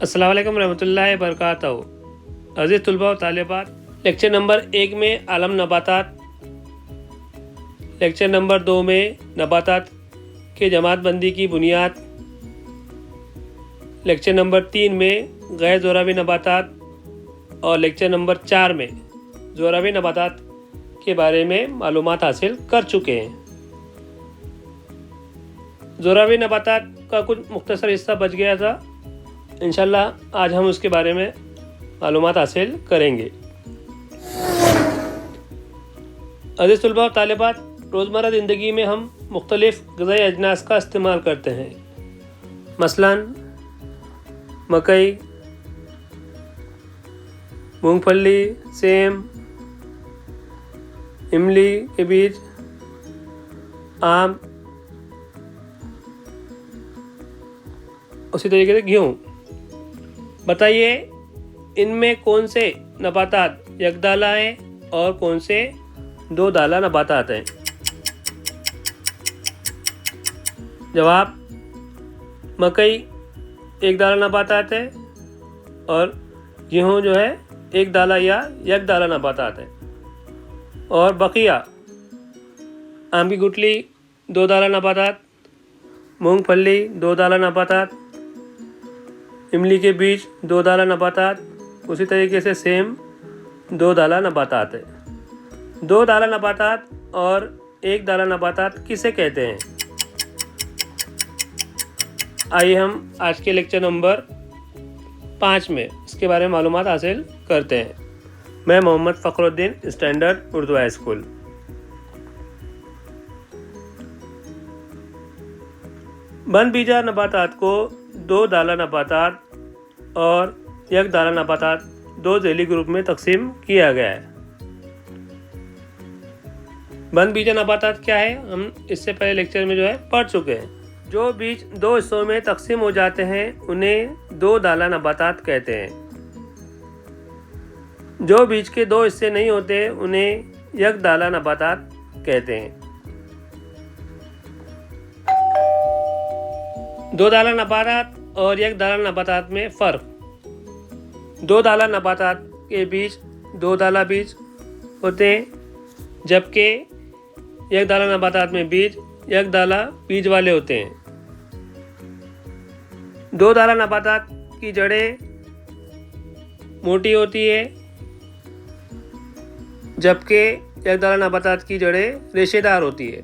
अस्सलाम वालेकुम रहमतुल्लाहि बरकातहू। अज़ीज़ तुलबा व तालिबात, लेक्चर नंबर 1 में आलम नबातात, लेक्चर नंबर 2 में नबातात के जमातबंदी की बुनियाद, लेक्चर नंबर 3 में गैर ज़ोरावी नबातात और लेक्चर नंबर 4 में ज़ोरावी नबातात के बारे में मालूमात हासिल कर चुके हैं। ज़ोरावी नबातात का कुछ मुख्तसर हिस्सा बच गया था, इंशाल्लाह आज हम उसके बारे में मालूमात हासिल करेंगे। अज़ीज़ तुलबा व तालिबात, रोज़मर्रा ज़िंदगी में हम मुख्तलिफ़ ग़िज़ाई अजनास का इस्तेमाल करते हैं। मसलन मकई, मूंगफली, सेम, इमली के बीज, आम, उसी तरीके से गेहूँ। बताइए इनमें कौन से नबातात यकदाला हैं और कौन से दो दाला नबातात हैं। जवाब, मकई एक दाला नबातात है और गेहूँ जो है एक दाला या एक दाला नबातात है। और बकिया आम की गुठली दो दाला नबातात, मूंगफली दो दाला नबातात, इमली के बीज दो दाला नबातात, उसी तरीके से सेम दो दाला नबातात है। दो दाला नबातात और एक दाला नबातात किसे कहते हैं? आइए हम आज के लेक्चर नंबर 5 में इसके बारे में मालूमात हासिल करते हैं। मैं Mohammed Fakhruddin, standard Urdu high school. बन बीजा नबातात को दो दाला नबातात और एक दाला नबातात दो झैली ग्रुप में तकसीम किया गया है। बन बीजा नबातात क्या है, हम इससे पहले लेक्चर में जो है पढ़ चुके हैं। जो बीज दो हिस्सों में तकसीम हो जाते हैं उन्हें दो दाला नबातात कहते हैं। जो बीज के दो हिस्से नहीं होते उन्हें एक दाला नबातात कहते हैं। दो दाला नबातात और एक दाला नबातात में फ़र्क। दो दाला नबातात के बीज दो दाला बीज होते हैं, जबकि एक दाला नबातात में बीज एक दाला बीज वाले होते हैं। दो दाला नबातात की जड़ें मोटी होती है, जबकि एक दाला नबातात की जड़ें रेशेदार होती है।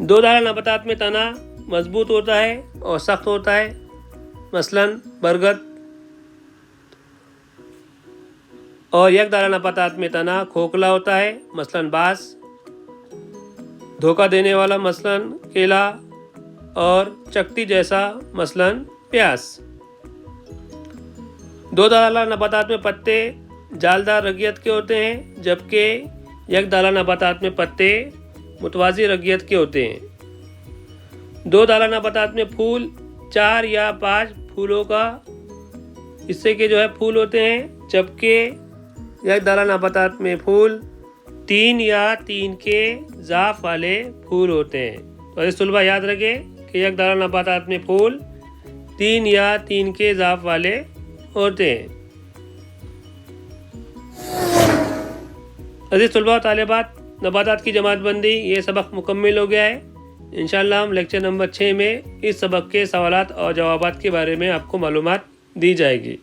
दो दाला नबातात में तना मजबूत होता है और सख्त होता है, मसलन बरगद। और एक दाला नबातात में तना खोखला होता है, मसलन बांस। धोखा देने वाला मसलन केला और चकती जैसा मसलन प्याज। दो दाला नबातात में पत्ते जालदार रगियत के होते हैं, जबकि एक दाला नबातात में पत्ते मुतवाज़ी रगियत के होते हैं। दो दाला नबातात में फूल 4 या 5 फूलों का हिस्से के जो है फूल होते हैं, जबकि एक दाला नबातात में फूल 3 या 3 के ज़ाफ़ वाले फूल होते हैं। तो इस तुलबा याद रखें कि एक दाला नबातात में फूल 3 या 3 के ज़ाफ़ वाले होते हैं। अज़ीज़ तुलबा व तालिबात, नबातात की जमातबंदी ये सबक मुकम्मिल हो गया है। इंशाअल्लाह हम लेक्चर नंबर 6 में इस सबक के सवालात और जवाबात के बारे में आपको मालूमात दी जाएगी।